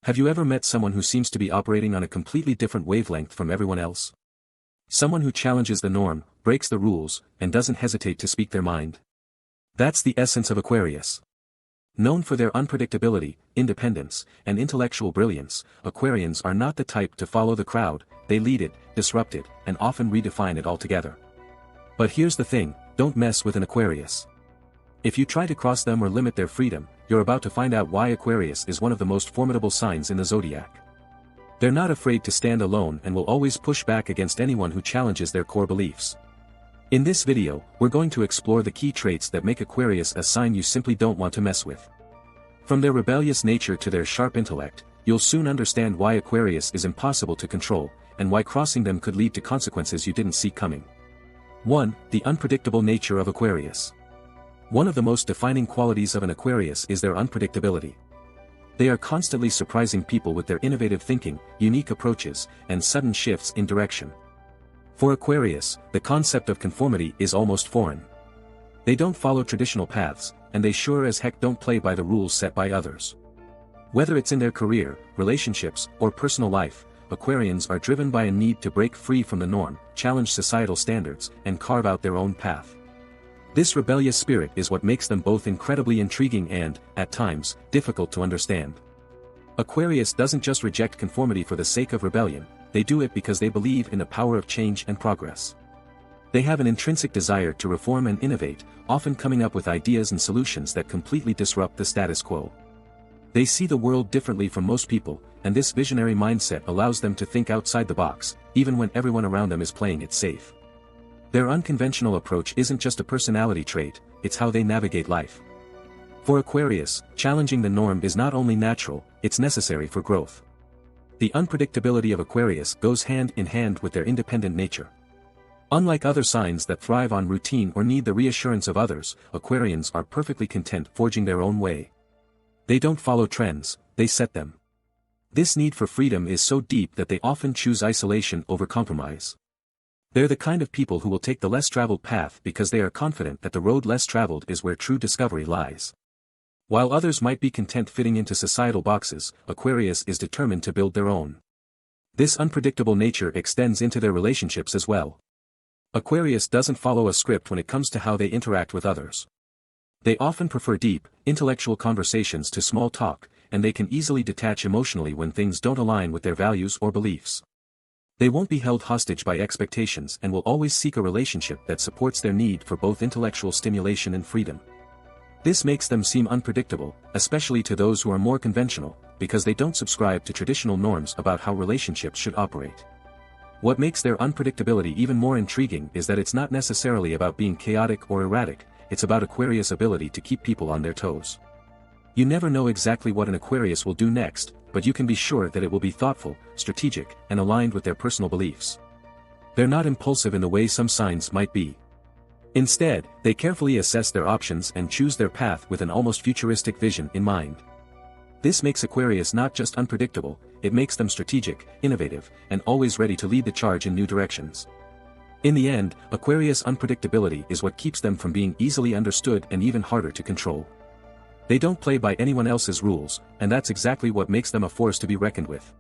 Have you ever met someone who seems to be operating on a completely different wavelength from everyone else? Someone who challenges the norm, breaks the rules, and doesn't hesitate to speak their mind. That's the essence of Aquarius. Known for their unpredictability, independence, and intellectual brilliance, Aquarians are not the type to follow the crowd, they lead it, disrupt it, and often redefine it altogether. But here's the thing, don't mess with an Aquarius. If you try to cross them or limit their freedom, you're about to find out why Aquarius is one of the most formidable signs in the zodiac. They're not afraid to stand alone and will always push back against anyone who challenges their core beliefs. In this video, we're going to explore the key traits that make Aquarius a sign you simply don't want to mess with. From their rebellious nature to their sharp intellect, you'll soon understand why Aquarius is impossible to control, and why crossing them could lead to consequences you didn't see coming. 1. The unpredictable nature of Aquarius. One of the most defining qualities of an Aquarius is their unpredictability. They are constantly surprising people with their innovative thinking, unique approaches, and sudden shifts in direction. For Aquarius, the concept of conformity is almost foreign. They don't follow traditional paths, and they sure as heck don't play by the rules set by others. Whether it's in their career, relationships, or personal life, Aquarians are driven by a need to break free from the norm, challenge societal standards, and carve out their own path. This rebellious spirit is what makes them both incredibly intriguing and, at times, difficult to understand. Aquarius doesn't just reject conformity for the sake of rebellion, they do it because they believe in the power of change and progress. They have an intrinsic desire to reform and innovate, often coming up with ideas and solutions that completely disrupt the status quo. They see the world differently from most people, and this visionary mindset allows them to think outside the box, even when everyone around them is playing it safe. Their unconventional approach isn't just a personality trait, it's how they navigate life. For Aquarius, challenging the norm is not only natural, it's necessary for growth. The unpredictability of Aquarius goes hand in hand with their independent nature. Unlike other signs that thrive on routine or need the reassurance of others, Aquarians are perfectly content forging their own way. They don't follow trends, they set them. This need for freedom is so deep that they often choose isolation over compromise. They're the kind of people who will take the less traveled path because they are confident that the road less traveled is where true discovery lies. While others might be content fitting into societal boxes, Aquarius is determined to build their own. This unpredictable nature extends into their relationships as well. Aquarius doesn't follow a script when it comes to how they interact with others. They often prefer deep, intellectual conversations to small talk, and they can easily detach emotionally when things don't align with their values or beliefs. They won't be held hostage by expectations and will always seek a relationship that supports their need for both intellectual stimulation and freedom. This makes them seem unpredictable, especially to those who are more conventional, because they don't subscribe to traditional norms about how relationships should operate. What makes their unpredictability even more intriguing is that it's not necessarily about being chaotic or erratic, it's about Aquarius' ability to keep people on their toes. You never know exactly what an Aquarius will do next, but you can be sure that it will be thoughtful, strategic, and aligned with their personal beliefs. They're not impulsive in the way some signs might be. Instead, they carefully assess their options and choose their path with an almost futuristic vision in mind. This makes Aquarius not just unpredictable, it makes them strategic, innovative, and always ready to lead the charge in new directions. In the end, Aquarius' unpredictability is what keeps them from being easily understood and even harder to control. They don't play by anyone else's rules, and that's exactly what makes them a force to be reckoned with.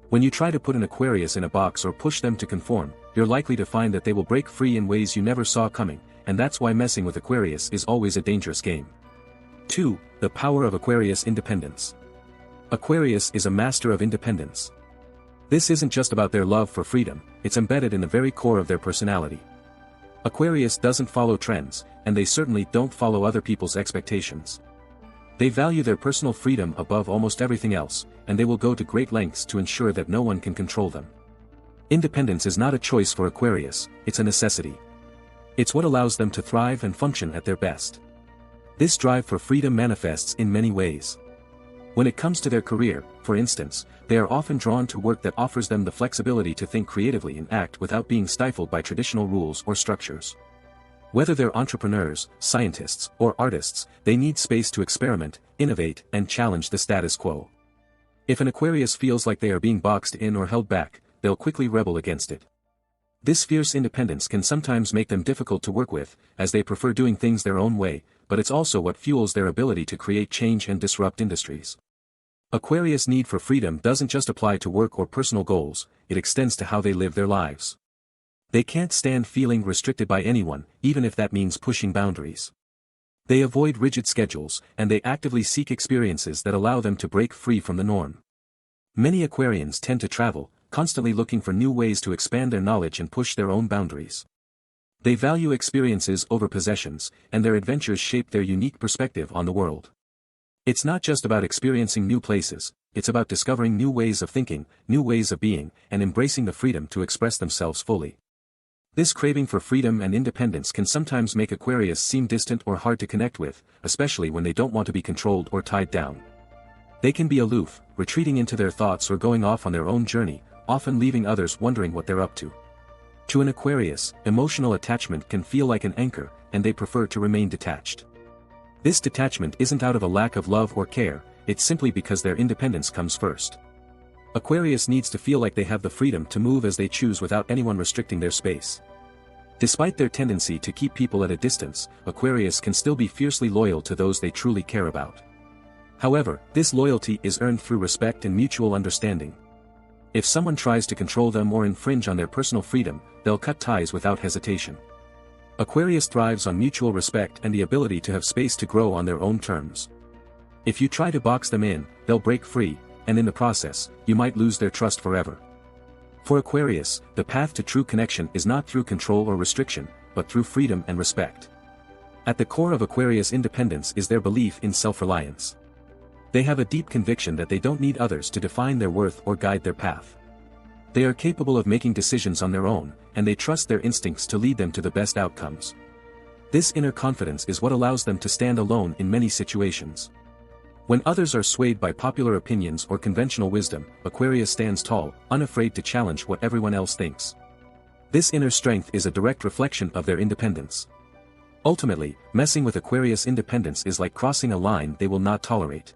When you try to put an Aquarius in a box or push them to conform, you're likely to find that they will break free in ways you never saw coming, and that's why messing with Aquarius is always a dangerous game. 2. The power of Aquarius independence. Aquarius is a master of independence. This isn't just about their love for freedom, it's embedded in the very core of their personality. Aquarius doesn't follow trends, and they certainly don't follow other people's expectations. They value their personal freedom above almost everything else, and they will go to great lengths to ensure that no one can control them. Independence is not a choice for Aquarius, it's a necessity. It's what allows them to thrive and function at their best. This drive for freedom manifests in many ways. When it comes to their career, for instance, they are often drawn to work that offers them the flexibility to think creatively and act without being stifled by traditional rules or structures. Whether they're entrepreneurs, scientists, or artists, they need space to experiment, innovate, and challenge the status quo. If an Aquarius feels like they are being boxed in or held back, they'll quickly rebel against it. This fierce independence can sometimes make them difficult to work with, as they prefer doing things their own way, but it's also what fuels their ability to create change and disrupt industries. Aquarius' need for freedom doesn't just apply to work or personal goals, it extends to how they live their lives. They can't stand feeling restricted by anyone, even if that means pushing boundaries. They avoid rigid schedules, and they actively seek experiences that allow them to break free from the norm. Many Aquarians tend to travel, constantly looking for new ways to expand their knowledge and push their own boundaries. They value experiences over possessions, and their adventures shape their unique perspective on the world. It's not just about experiencing new places, it's about discovering new ways of thinking, new ways of being, and embracing the freedom to express themselves fully. This craving for freedom and independence can sometimes make Aquarius seem distant or hard to connect with, especially when they don't want to be controlled or tied down. They can be aloof, retreating into their thoughts or going off on their own journey, often leaving others wondering what they're up to. To an Aquarius, emotional attachment can feel like an anchor, and they prefer to remain detached. This detachment isn't out of a lack of love or care, it's simply because their independence comes first. Aquarius needs to feel like they have the freedom to move as they choose without anyone restricting their space. Despite their tendency to keep people at a distance, Aquarius can still be fiercely loyal to those they truly care about. However, this loyalty is earned through respect and mutual understanding. If someone tries to control them or infringe on their personal freedom, they'll cut ties without hesitation. Aquarius thrives on mutual respect and the ability to have space to grow on their own terms. If you try to box them in, they'll break free, and in the process, you might lose their trust forever. For Aquarius, the path to true connection is not through control or restriction, but through freedom and respect. At the core of Aquarius' independence is their belief in self-reliance. They have a deep conviction that they don't need others to define their worth or guide their path. They are capable of making decisions on their own, and they trust their instincts to lead them to the best outcomes. This inner confidence is what allows them to stand alone in many situations. When others are swayed by popular opinions or conventional wisdom, Aquarius stands tall, unafraid to challenge what everyone else thinks. This inner strength is a direct reflection of their independence. Ultimately, messing with Aquarius' independence is like crossing a line they will not tolerate.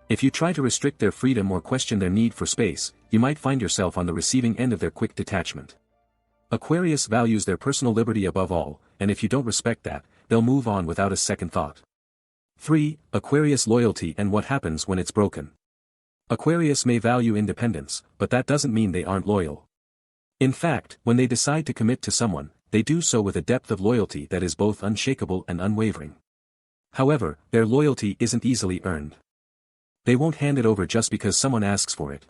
If you try to restrict their freedom or question their need for space, you might find yourself on the receiving end of their quick detachment. Aquarius values their personal liberty above all, and if you don't respect that, they'll move on without a second thought. 3. Aquarius loyalty and what happens when it's broken. Aquarius may value independence, but that doesn't mean they aren't loyal. In fact, when they decide to commit to someone, they do so with a depth of loyalty that is both unshakable and unwavering. However, their loyalty isn't easily earned. They won't hand it over just because someone asks for it.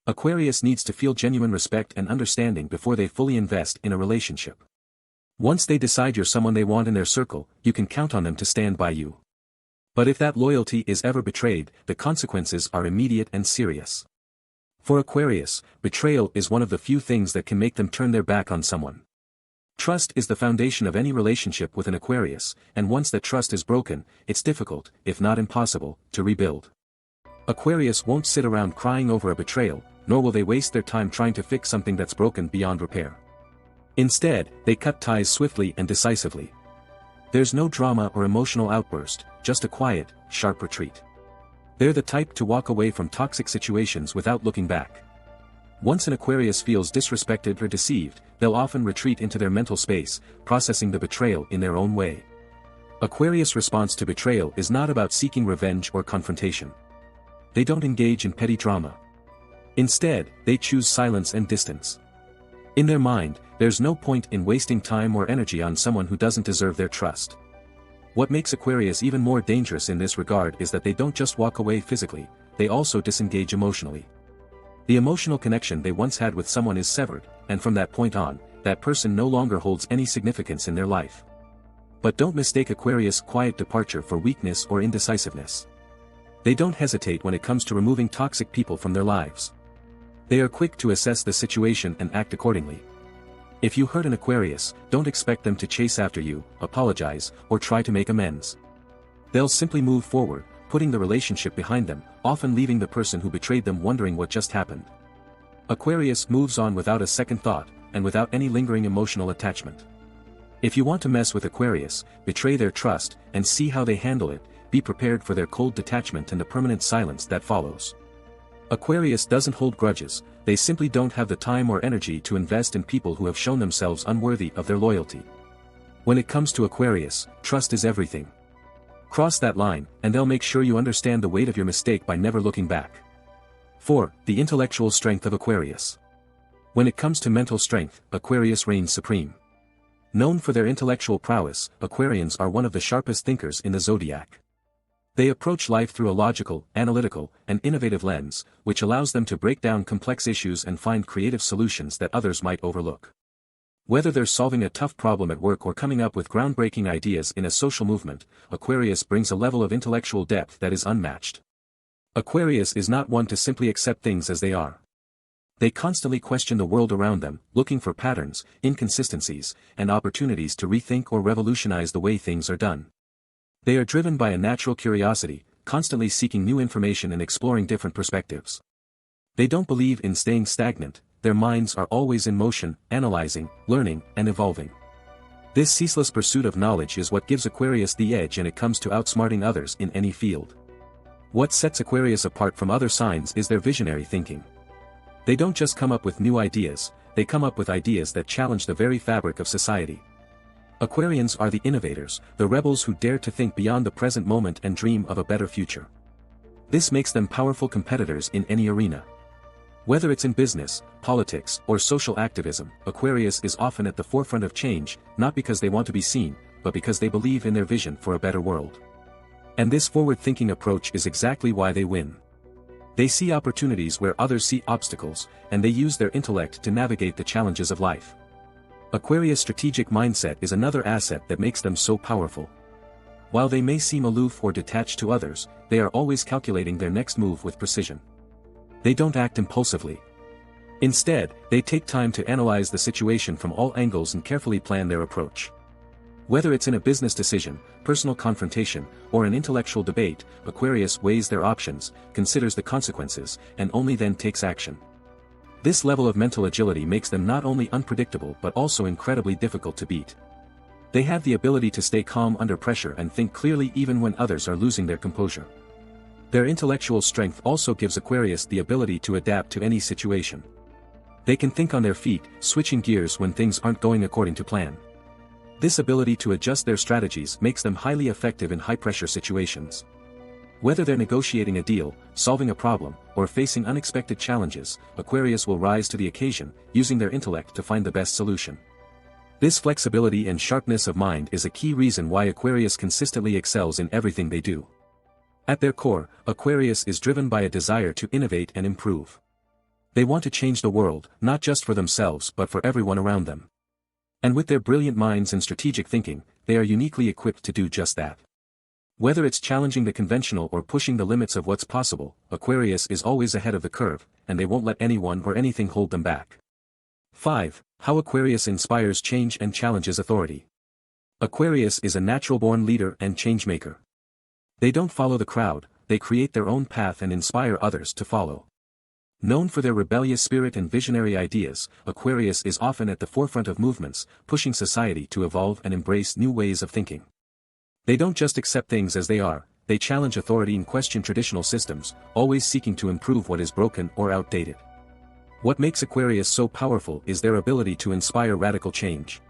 Aquarius needs to feel genuine respect and understanding before they fully invest in a relationship. Once they decide you're someone they want in their circle, you can count on them to stand by you. But if that loyalty is ever betrayed, the consequences are immediate and serious. For Aquarius, betrayal is one of the few things that can make them turn their back on someone. Trust is the foundation of any relationship with an Aquarius, and once that trust is broken, it's difficult, if not impossible, to rebuild. Aquarius won't sit around crying over a betrayal, nor will they waste their time trying to fix something that's broken beyond repair. Instead, they cut ties swiftly and decisively. There's no drama or emotional outburst, just a quiet, sharp retreat. They're the type to walk away from toxic situations without looking back. Once an Aquarius feels disrespected or deceived, they'll often retreat into their mental space, processing the betrayal in their own way. Aquarius' response to betrayal is not about seeking revenge or confrontation. They don't engage in petty drama. Instead, they choose silence and distance. In their mind, there's no point in wasting time or energy on someone who doesn't deserve their trust. What makes Aquarius even more dangerous in this regard is that they don't just walk away physically, they also disengage emotionally. The emotional connection they once had with someone is severed, and from that point on, that person no longer holds any significance in their life. But don't mistake Aquarius' quiet departure for weakness or indecisiveness. They don't hesitate when it comes to removing toxic people from their lives. They are quick to assess the situation and act accordingly. If you hurt an Aquarius, don't expect them to chase after you, apologize, or try to make amends. They'll simply move forward, putting the relationship behind them, often leaving the person who betrayed them wondering what just happened. Aquarius moves on without a second thought, and without any lingering emotional attachment. If you want to mess with Aquarius, betray their trust, and see how they handle it, be prepared for their cold detachment and the permanent silence that follows. Aquarius doesn't hold grudges, they simply don't have the time or energy to invest in people who have shown themselves unworthy of their loyalty. When it comes to Aquarius, trust is everything. Cross that line, and they'll make sure you understand the weight of your mistake by never looking back. 4. The intellectual strength of Aquarius. When it comes to mental strength, Aquarius reigns supreme. Known for their intellectual prowess, Aquarians are one of the sharpest thinkers in the zodiac. They approach life through a logical, analytical, and innovative lens, which allows them to break down complex issues and find creative solutions that others might overlook. Whether they're solving a tough problem at work or coming up with groundbreaking ideas in a social movement, Aquarius brings a level of intellectual depth that is unmatched. Aquarius is not one to simply accept things as they are. They constantly question the world around them, looking for patterns, inconsistencies, and opportunities to rethink or revolutionize the way things are done. They are driven by a natural curiosity, constantly seeking new information and exploring different perspectives. They don't believe in staying stagnant. Their minds are always in motion, analyzing, learning, and evolving. This ceaseless pursuit of knowledge is what gives Aquarius the edge when it comes to outsmarting others in any field. What sets Aquarius apart from other signs is their visionary thinking. They don't just come up with new ideas, they come up with ideas that challenge the very fabric of society. Aquarians are the innovators, the rebels who dare to think beyond the present moment and dream of a better future. This makes them powerful competitors in any arena. Whether it's in business, politics, or social activism, Aquarius is often at the forefront of change, not because they want to be seen, but because they believe in their vision for a better world. And this forward-thinking approach is exactly why they win. They see opportunities where others see obstacles, and they use their intellect to navigate the challenges of life. Aquarius' strategic mindset is another asset that makes them so powerful. While they may seem aloof or detached to others, they are always calculating their next move with precision. They don't act impulsively. Instead, they take time to analyze the situation from all angles and carefully plan their approach. Whether it's in a business decision, personal confrontation, or an intellectual debate, Aquarius weighs their options, considers the consequences, and only then takes action. This level of mental agility makes them not only unpredictable but also incredibly difficult to beat. They have the ability to stay calm under pressure and think clearly even when others are losing their composure. Their intellectual strength also gives Aquarius the ability to adapt to any situation. They can think on their feet, switching gears when things aren't going according to plan. This ability to adjust their strategies makes them highly effective in high-pressure situations. Whether they're negotiating a deal, solving a problem, or facing unexpected challenges, Aquarius will rise to the occasion, using their intellect to find the best solution. This flexibility and sharpness of mind is a key reason why Aquarius consistently excels in everything they do. At their core, Aquarius is driven by a desire to innovate and improve. They want to change the world, not just for themselves but for everyone around them. And with their brilliant minds and strategic thinking, they are uniquely equipped to do just that. Whether it's challenging the conventional or pushing the limits of what's possible, Aquarius is always ahead of the curve, and they won't let anyone or anything hold them back. 5. How Aquarius inspires change and challenges authority. Aquarius is a natural-born leader and change-maker. They don't follow the crowd, they create their own path and inspire others to follow. Known for their rebellious spirit and visionary ideas, Aquarius is often at the forefront of movements, pushing society to evolve and embrace new ways of thinking. They don't just accept things as they are, they challenge authority and question traditional systems, always seeking to improve what is broken or outdated. What makes Aquarius so powerful is their ability to inspire radical change.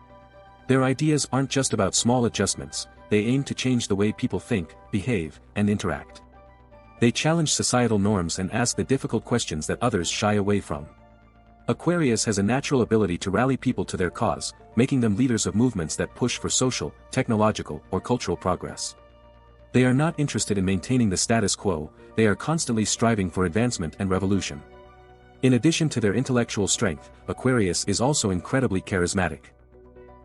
Their ideas aren't just about small adjustments, they aim to change the way people think, behave, and interact. They challenge societal norms and ask the difficult questions that others shy away from. Aquarius has a natural ability to rally people to their cause, making them leaders of movements that push for social, technological, or cultural progress. They are not interested in maintaining the status quo, they are constantly striving for advancement and revolution. In addition to their intellectual strength, Aquarius is also incredibly charismatic.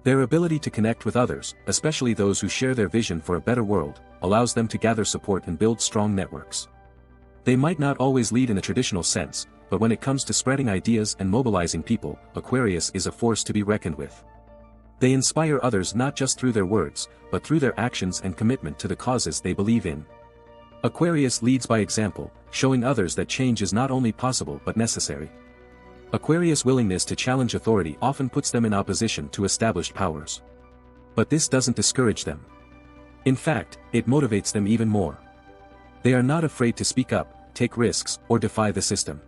Their ability to connect with others, especially those who share their vision for a better world, allows them to gather support and build strong networks. They might not always lead in a traditional sense, but when it comes to spreading ideas and mobilizing people, Aquarius is a force to be reckoned with. They inspire others not just through their words, but through their actions and commitment to the causes they believe in. Aquarius leads by example, showing others that change is not only possible but necessary. Aquarius' willingness to challenge authority often puts them in opposition to established powers. But this doesn't discourage them. In fact, it motivates them even more. They are not afraid to speak up, take risks, or defy the system.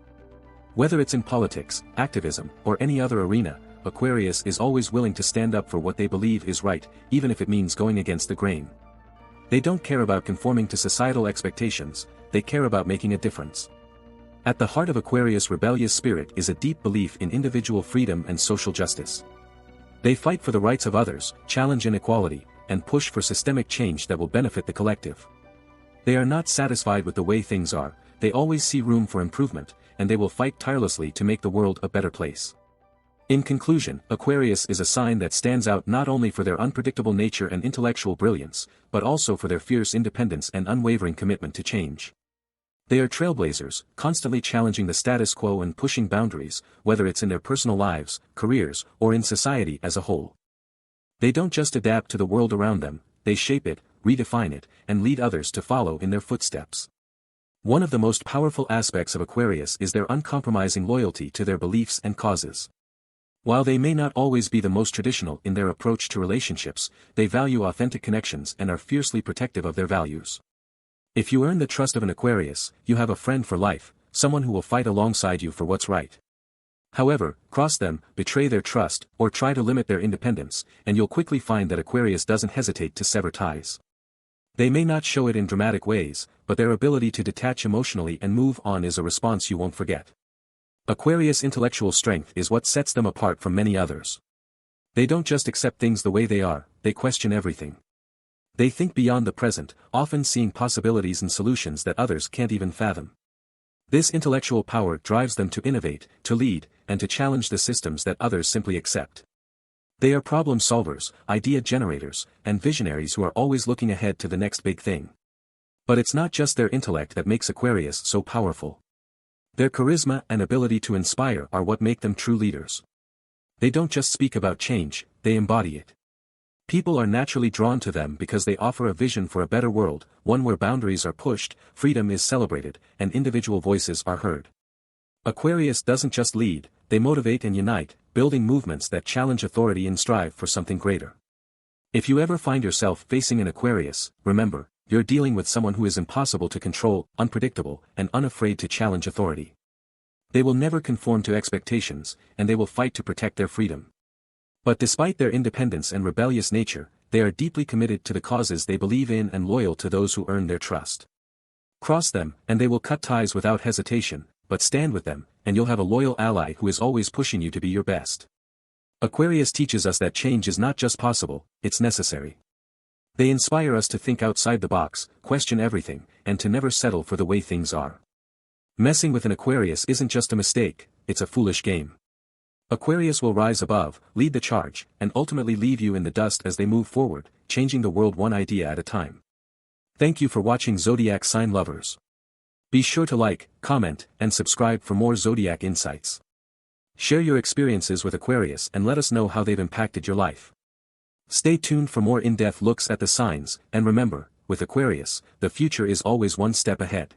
Whether it's in politics, activism, or any other arena, Aquarius is always willing to stand up for what they believe is right, even if it means going against the grain. They don't care about conforming to societal expectations, they care about making a difference. At the heart of Aquarius' rebellious spirit is a deep belief in individual freedom and social justice. They fight for the rights of others, challenge inequality, and push for systemic change that will benefit the collective. They are not satisfied with the way things are, they always see room for improvement, and they will fight tirelessly to make the world a better place. In conclusion, Aquarius is a sign that stands out not only for their unpredictable nature and intellectual brilliance, but also for their fierce independence and unwavering commitment to change. They are trailblazers, constantly challenging the status quo and pushing boundaries, whether it's in their personal lives, careers, or in society as a whole. They don't just adapt to the world around them, they shape it, redefine it, and lead others to follow in their footsteps. One of the most powerful aspects of Aquarius is their uncompromising loyalty to their beliefs and causes. While they may not always be the most traditional in their approach to relationships, they value authentic connections and are fiercely protective of their values. If you earn the trust of an Aquarius, you have a friend for life, someone who will fight alongside you for what's right. However, cross them, betray their trust, or try to limit their independence, and you'll quickly find that Aquarius doesn't hesitate to sever ties. They may not show it in dramatic ways, but their ability to detach emotionally and move on is a response you won't forget. Aquarius' intellectual strength is what sets them apart from many others. They don't just accept things the way they are, they question everything. They think beyond the present, often seeing possibilities and solutions that others can't even fathom. This intellectual power drives them to innovate, to lead, and to challenge the systems that others simply accept. They are problem solvers, idea generators, and visionaries who are always looking ahead to the next big thing. But it's not just their intellect that makes Aquarius so powerful. Their charisma and ability to inspire are what make them true leaders. They don't just speak about change, they embody it. People are naturally drawn to them because they offer a vision for a better world, one where boundaries are pushed, freedom is celebrated, and individual voices are heard. Aquarius doesn't just lead, they motivate and unite, building movements that challenge authority and strive for something greater. If you ever find yourself facing an Aquarius, remember, you're dealing with someone who is impossible to control, unpredictable, and unafraid to challenge authority. They will never conform to expectations, and they will fight to protect their freedom. But despite their independence and rebellious nature, they are deeply committed to the causes they believe in and loyal to those who earn their trust. Cross them, and they will cut ties without hesitation, but stand with them, and you'll have a loyal ally who is always pushing you to be your best. Aquarius teaches us that change is not just possible, it's necessary. They inspire us to think outside the box, question everything, and to never settle for the way things are. Messing with an Aquarius isn't just a mistake, it's a foolish game. Aquarius will rise above, lead the charge, and ultimately leave you in the dust as they move forward, changing the world one idea at a time. Thank you for watching Zodiac sign lovers. Be sure to like, comment, and subscribe for more Zodiac insights. Share your experiences with Aquarius and let us know how they've impacted your life. Stay tuned for more in-depth looks at the signs, and remember, with Aquarius, the future is always one step ahead.